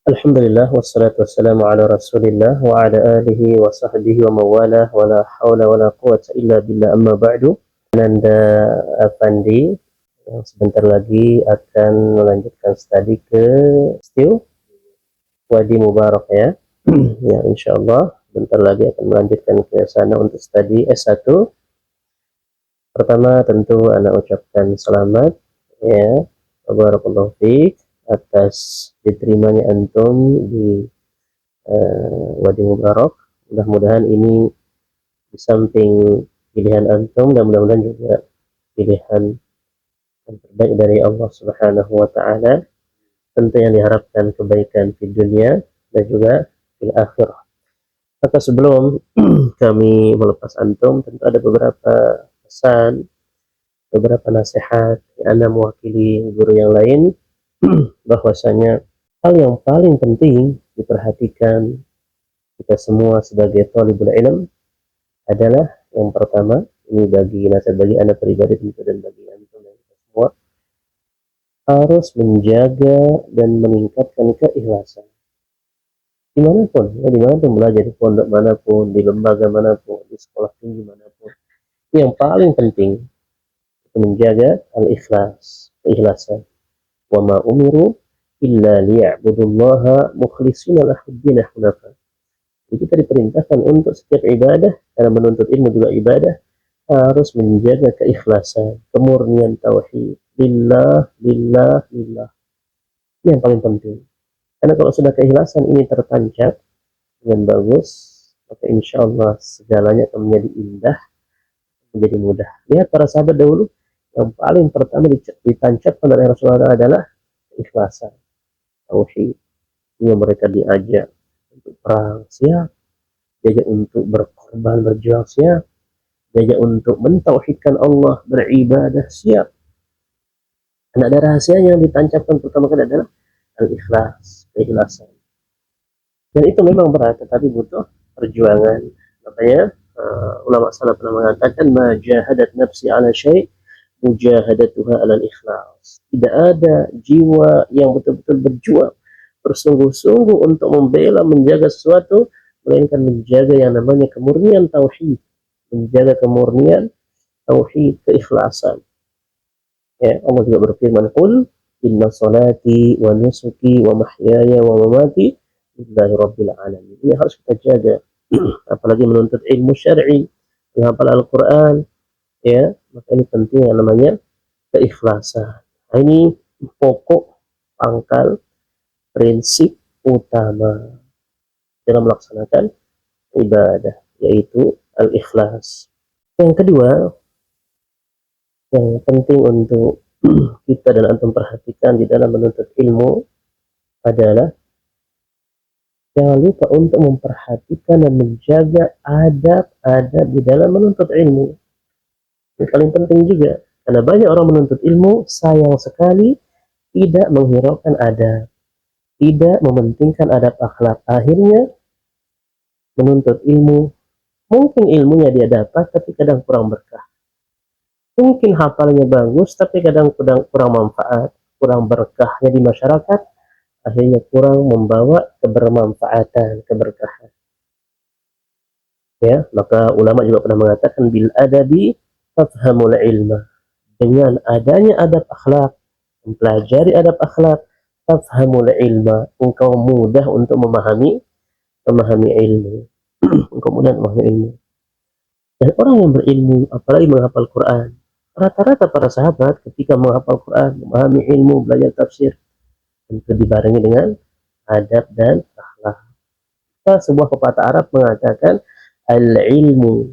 Alhamdulillah wassalatu wassalamu ala Rasulillah wa ala alihi wa sahbihi wa mawalah wa la haula wa la quwwata illa billah amma ba'du. Nanda Afandi yang sebentar lagi akan melanjutkan studi ke still Wadi Mubarak ya. Ya insyaallah bentar lagi akan melanjutkan ke sana untuk studi S1. Pertama tentu anak ucapkan selamat ya. Barakallahu fiik atas diterimanya antum di Wadi Mubarak. Mudah-mudahan ini di samping pilihan antum dan mudah-mudahan juga pilihan yang terbaik dari Allah Subhanahu wa taala. Tentu yang diharapkan kebaikan di dunia dan juga di akhirah. Maka sebelum kami melepas antum, tentu ada beberapa pesan, beberapa nasihat yang Anda mewakili guru yang lain bahwasanya hal yang paling penting diperhatikan kita semua sebagai thalibul ilm adalah yang pertama, ini bagi nasihat bagi Anda pribadi tentu dan bagi antum dan kita semua, harus menjaga dan meningkatkan keikhlasan dimanapun ya, dimanapun belajar, di pondok manapun, di lembaga manapun, di sekolah tinggi manapun. Yang paling penting itu menjaga al-ikhlas, keikhlasan. Wa ma umiru illa liya'budullaha mukhlishina lahuddin hunafa. Jadi kita diperintahkan untuk setiap ibadah, karena menuntut ilmu juga ibadah, harus menjaga keikhlasan, kemurnian tauhid. Lillah, lillah, lillah. Ini yang paling penting. Karena kalau sudah keikhlasan ini tertancap dengan bagus, maka insya Allah segalanya akan menjadi indah, menjadi mudah. Lihat para sahabat dahulu, yang paling pertama ditancapkan oleh Rasulullah adalah keikhlasan, tauhid. Sehingga mereka diajak untuk perang siap, diajak untuk berkorban berjuang siap, diajak untuk mentauhidkan Allah, beribadah siap. Dan ada rahasia yang ditancapkan pertama kali adalah al-ikhlas, keikhlasan. Dan itu memang berat, tetapi butuh perjuangan. Makanya ulama salaf pernah mengatakan, ma jahadat nafsi ala syai' mujahadatuha ala al-ikhlas. Tidak ada jiwa yang betul-betul berjuang, bersungguh-sungguh untuk membela, menjaga sesuatu, melainkan menjaga yang namanya kemurnian tauhid, menjaga kemurnian tauhid, keikhlasan. Ya, Allah juga berfirman, "Qul inna salati wa nusuki wa mahyaya wa mamati lillahi rabbil alamin." Ini harus kita jaga. Apalagi menuntut ilmu syar'i, menghafal Al-Qur'an, ya, maka ini penting yang namanya keikhlasan. Nah, ini pokok, pangkal, prinsip utama dalam melaksanakan ibadah, yaitu al-ikhlas. Yang kedua, yang penting untuk kita dan antum perhatikan di dalam menuntut ilmu adalah jangan lupa untuk memperhatikan dan menjaga adab-adab di dalam menuntut ilmu. Ini paling penting juga, karena banyak orang menuntut ilmu sayang sekali tidak menghiraukan adab, tidak mementingkan adab akhlak. Akhirnya menuntut ilmu, mungkin ilmunya dia dapat tapi kadang kurang berkah. Mungkin hafalnya bagus tapi kadang kurang manfaat, kurang berkahnya di masyarakat, akhirnya kurang membawa kebermanfaatan, keberkahan. Ya, maka ulama juga pernah mengatakan bil adabi tafhamul ilma. Dengan adanya adab akhlak, mempelajari adab akhlak, tafhamul ilma, engkau mudah untuk memahami ilmu. Engkau mudah memahami ilmu. Dan orang yang berilmu, apalagi menghafal Quran, rata-rata para sahabat ketika menghafal Quran, memahami ilmu, belajar tafsir, tentu dibarengi dengan adab dan akhlak. Sebuah pepatah Arab mengatakan, al-ilmu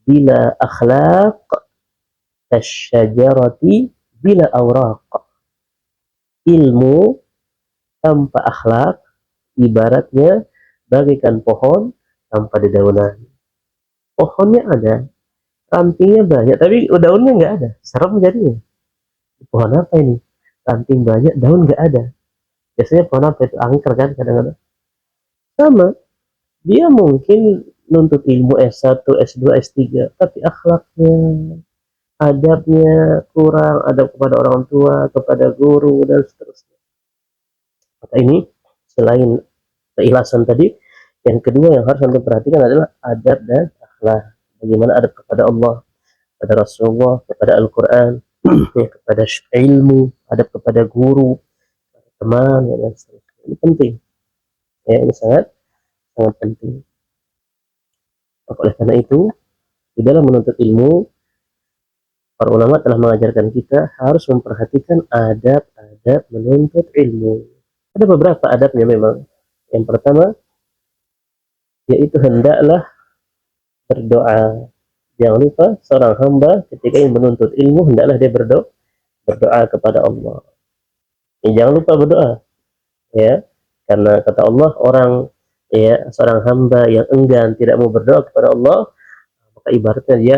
bila akhlaq kasyajarati bila awraq. Ilmu tanpa akhlak ibaratnya bagaikan pohon tanpa dedaunan. Pohonnya ada, rantingnya banyak, tapi daunnya nggak ada. Serem jadinya. Pohon apa ini? Ranting banyak, daun nggak ada. Biasanya pohon apa itu? Angker kan kadang-kadang. Sama, dia mungkin nuntut ilmu S1, S2, S3, tapi akhlaknya, adabnya kurang, adab kepada orang tua, kepada guru, dan seterusnya. Maka ini selain keikhlasan tadi, yang kedua yang harus anda perhatikan adalah adab dan akhlak. Bagaimana adab kepada Allah, kepada Rasulullah, kepada Al-Quran, ya, kepada ilmu, adab kepada guru, teman, ya, dan seterusnya. Ini penting. Ya, ini sangat sangat penting. Oleh karena itu, di dalam menuntut ilmu, para ulama telah mengajarkan kita harus memperhatikan adab-adab menuntut ilmu. Ada beberapa adabnya memang. Yang pertama, yaitu hendaklah berdoa. Jangan lupa seorang hamba ketika ingin menuntut ilmu, hendaklah dia berdoa kepada Allah. Jangan lupa berdoa, ya, karena kata Allah, orang, ya, seorang hamba yang enggan tidak mau berdoa kepada Allah, maka ibaratnya dia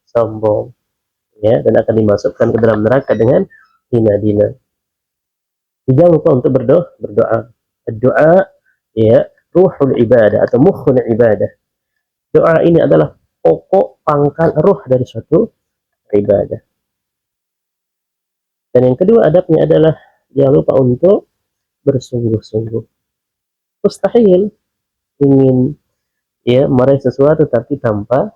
sombong, ya, dan akan dimasukkan ke dalam neraka dengan hina-hina. Jangan lupa untuk berdoa. Doa, ya, ruhul ibadah atau mukhul ibadah. Doa ini adalah pokok pangkal ruh dari suatu ibadah. Dan yang kedua adabnya adalah jangan lupa untuk bersungguh-sungguh. Mustahil ingin, ya, meraih sesuatu tapi tanpa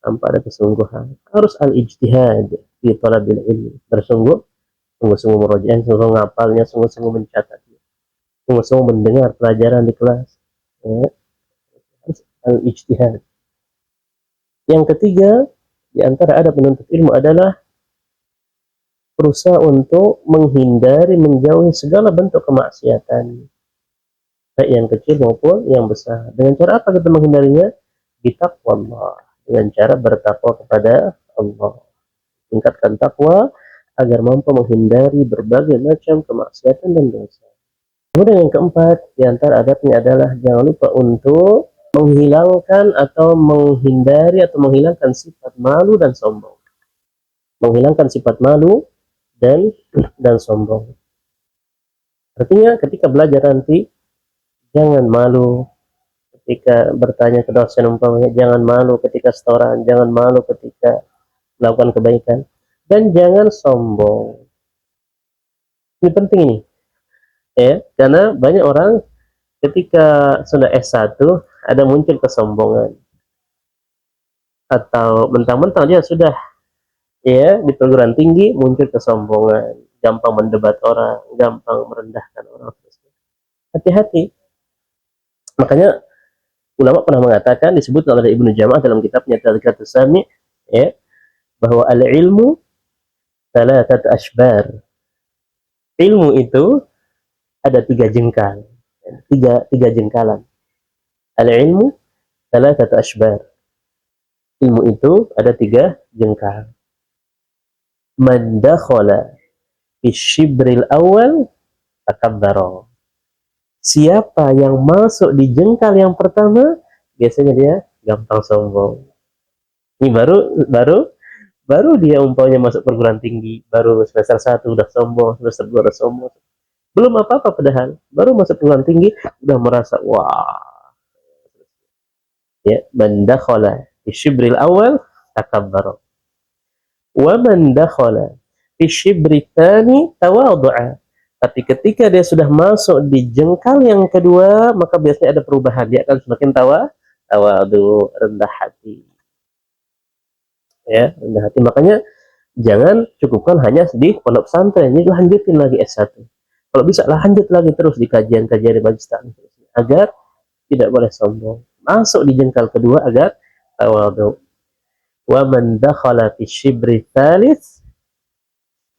ada kesungguhan. Harus al-ijtihad di talabil ilmi. Sungguh-sungguh merojaah, sungguh ngapalnya, sungguh-sungguh mencatatnya, sungguh-sungguh mendengar pelajaran di kelas. Ya. Harus al-ijtihad. Yang ketiga, di antara adab menuntut ilmu adalah berusaha untuk menghindari, menjauhi segala bentuk kemaksiatan, baik yang kecil maupun yang besar. Dengan cara apa kita menghindarinya? Bitaqwa Allah, dengan cara bertakwa kepada Allah. Tingkatkan takwa agar mampu menghindari berbagai macam kemaksiatan dan dosa. Kemudian yang keempat, di antara adabnya adalah jangan lupa untuk menghilangkan atau menghindari atau menghilangkan sifat malu dan sombong. Menghilangkan sifat malu dan sombong. Artinya ketika belajar nanti, jangan malu ketika bertanya ke dosen umpamanya, jangan malu ketika setoran, jangan malu ketika melakukan kebaikan, dan jangan sombong. Ini penting ini, ya, karena banyak orang ketika sudah S1 ada muncul kesombongan, atau mentang-mentang dia sudah, ya, di perguruan tinggi muncul kesombongan, gampang mendebat orang, gampang merendahkan orang. Hati-hati. Makanya ulama pernah mengatakan, disebut oleh Ibnu Jama'ah dalam kitabnya Tazkiyatus Sami', ya, bahwa al-ilmu thalathat ashbar. Ilmu itu ada tiga jengkal, tiga jengkalan. Al-ilmu thalathat ashbar. Ilmu itu ada tiga jengkal. Man dakhala fi syibril awal takabbara. Siapa yang masuk di jengkal yang pertama, biasanya dia gampang sombong. Ini baru dia umpamanya masuk perguruan tinggi, baru semester 1 udah sombong, semester 2 udah sombong. Belum apa-apa padahal, baru masuk perguruan tinggi udah merasa wah. Ya, man dakhala fi syibril awal takabbara. Wa man dakhala fi syibri tsani tawadhu'a. Tapi ketika dia sudah masuk di jengkal yang kedua, maka biasanya ada perubahan. Dia akan semakin tawadu, rendah hati. Ya, rendah hati. Makanya jangan cukupkan hanya di pondok pesantren, ini lanjutin lagi S1. Kalau bisa lanjut lagi terus di kajian-kajian di majelis taklim, agar tidak boleh sombong. Masuk di jengkal kedua agar tawadu. Wa man dakhala fi syibri tsalits,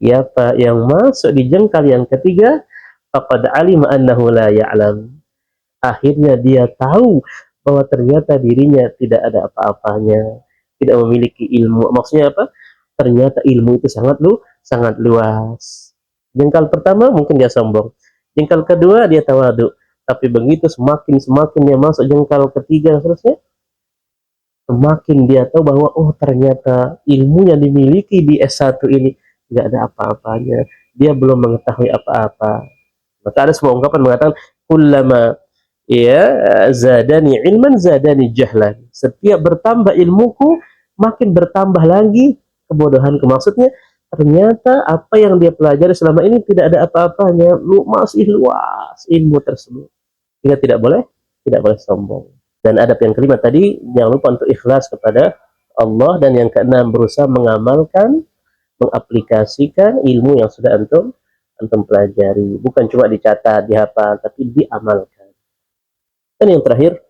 siapa yang masuk di jengkal yang ketiga, faqad alima annahu la ya'lam. Akhirnya dia tahu bahwa ternyata dirinya tidak ada apa-apanya, tidak memiliki ilmu. Maksudnya apa? Ternyata ilmu itu sangat luas. Jengkal pertama mungkin dia sombong. Jengkal kedua dia tawadu. Tapi begitu semakin dia masuk jengkal ketiga dan seterusnya, semakin dia tahu bahwa oh ternyata ilmu yang dimiliki di S1 ini nggak ada apa-apanya, dia belum mengetahui apa-apa. Maka ada sebuah ungkapan mengatakan, kullama, ya, zadani ilman zadani jahlan. Setiap bertambah ilmuku, makin bertambah lagi kebodohanku. Maksudnya ternyata apa yang dia pelajari selama ini tidak ada apa-apanya, masih luas ilmu tersebut. Sehingga tidak boleh sombong. Dan adab yang kelima tadi, jangan lupa untuk ikhlas kepada Allah. Dan yang keenam, berusaha mengamalkan, mengaplikasikan ilmu yang sudah antum pelajari. Bukan cuma dicatat, dihafal, tapi diamalkan. Dan yang terakhir,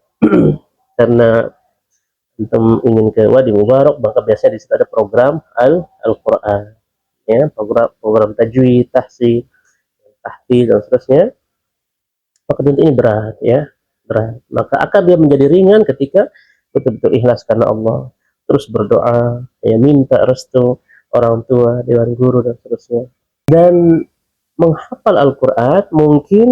karena antum ingin ke Wadi Mubarak, maka biasanya di situ ada program Al-Quran, ya, program tajwid, tahsin, tahfidz dan seterusnya. Maka tentu ini berat, ya, berat. Maka akan dia menjadi ringan ketika betul-betul ikhlas karena Allah, terus berdoa, ya, minta restu orang tua, dewan guru dan seterusnya. Dan menghafal Al-Quran mungkin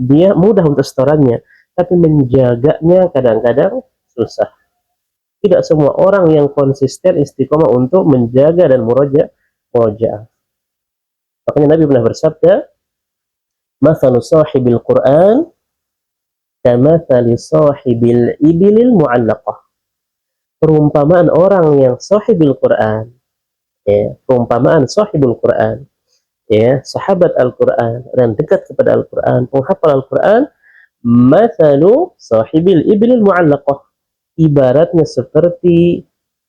dia mudah untuk setorannya, tapi menjaganya kadang-kadang susah. Tidak semua orang yang konsisten istiqomah untuk menjaga dan murojaah. Makanya Nabi pernah bersabda, "Mathalu sahibil Quran kamathali sahibil ibilil mu'allaqah." Perumpamaan orang yang sahibil Quran, ya, perumpamaan sahibul Quran, ya, sahabat Al-Quran dan dekat kepada Al-Quran, penghafal Al-Quran, mathalu sahibil ibilil mu'allaqah, ibaratnya seperti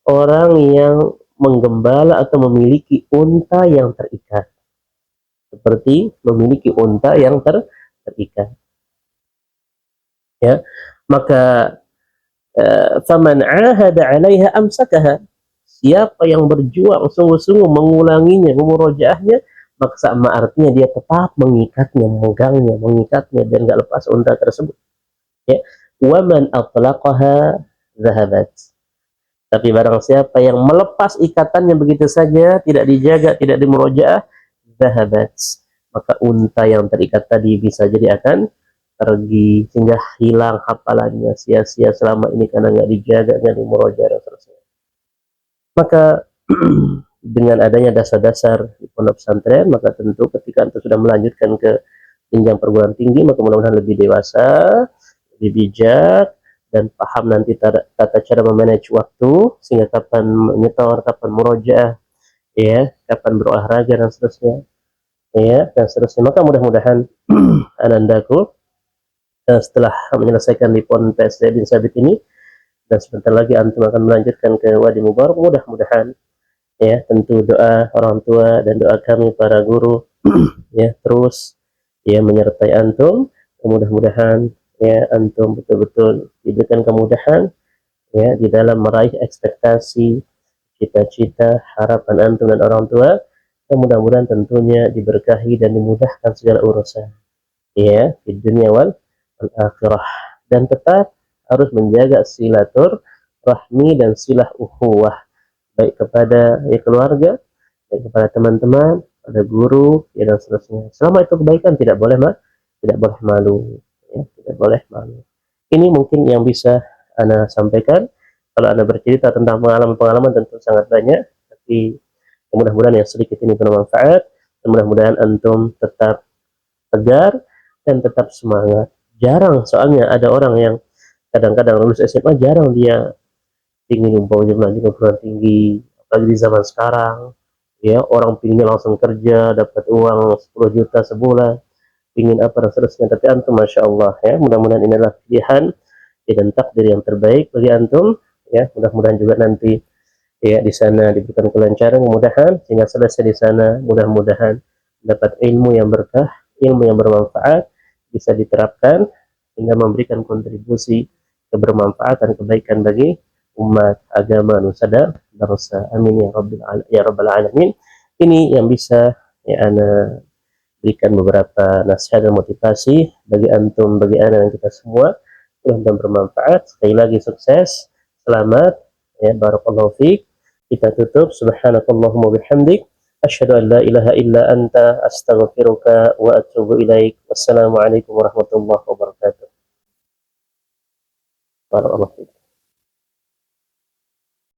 orang yang menggembala atau memiliki unta yang terikat. Seperti memiliki unta yang terikat. Ya, maka faman ahada 'alaiha amsakaha. Siapa yang berjuang sungguh-sungguh mengulanginya, memurojaahnya, maka sama artinya dia tetap mengikatnya, memegangnya, mengikatnya dan enggak lepas unta tersebut. Ya. Wa man atlaqaha zahabat. Tapi barang siapa yang melepas ikatannya begitu saja, tidak dijaga, tidak dimurojaah, zahabat, maka unta yang terikat tadi bisa jadi akan pergi, sehingga hilang hafalannya, sia-sia selama ini karena nggak dijaga, nggak dimurojaah dan seterusnya. Maka dengan adanya dasar-dasar di pondok pesantren, maka tentu ketika antum sudah melanjutkan ke jenjang perguruan tinggi, maka mudah-mudahan lebih dewasa, lebih bijak, dan paham nanti tata cara memanage waktu, sehingga kapan menyetor, kapan murojaah, ya, kapan berolahraga dan seterusnya, ya, dan seterusnya. Maka mudah-mudahan anandaku, setelah menyelesaikan di pon PSD bin Sabit ini, dan sebentar lagi antum akan melanjutkan ke Wadi Mubarak, mudah-mudahan, ya, tentu doa orang tua dan doa kami para guru ya terus, ya, menyertai antum. Mudah-mudahan, ya, antum betul-betul diberikan kemudahan, ya, di dalam meraih ekspektasi, cita-cita, harapan antum dan orang tua. Dan mudah-mudahan tentunya diberkahi dan dimudahkan segala urusan, ya, di dunia wal akhirah. Dan tetap harus menjaga silaturahmi dan silah ukhuwah, baik kepada, ya, keluarga, baik kepada teman-teman, pada guru, ya, dan seterusnya. Selama itu kebaikan, tidak boleh malu, ya, tidak boleh malu. Ini mungkin yang bisa Ana sampaikan. Kalau Ana bercerita tentang pengalaman-pengalaman tentu sangat banyak, tapi mudah-mudahan yang sedikit ini bermanfaat, dan mudah-mudahan antum tetap tegar dan tetap semangat. Jarang soalnya ada orang yang kadang-kadang lulus SMA jarang dia ingin umpamanya melanjutkan perguruan tinggi, apalagi di zaman sekarang, ya, orang pinginnya langsung kerja dapat uang 10 juta sebulan, pingin apa dan seterusnya. Tapi antum masya Allah, ya, mudah-mudahan inilah pilihan dan takdir yang terbaik bagi antum, ya. Mudah-mudahan juga nanti, ya, di sana diberikan kelancaran, kemudahan, sehingga selesai di sana mudah-mudahan dapat ilmu yang berkah, ilmu yang bermanfaat, bisa diterapkan hingga memberikan kontribusi kebermanfaatan kebaikan bagi umat, agama, nusa dan bangsa. Amin ya rabbal alamin. Ini yang bisa, ya, Ana berikan beberapa nasihat dan motivasi bagi antum, bagi ana dan kita semua. Mudah-mudahan bermanfaat. Sekali lagi sukses, selamat, ya, barakallahu fiik. Kita tutup, subhanakallahumma bihamdik, asyhadu an la ilaha illa anta, astaghfiruka wa atubu ilaik. Wassalamualaikum warahmatullahi wabarakatuh. Barakallahu fiik.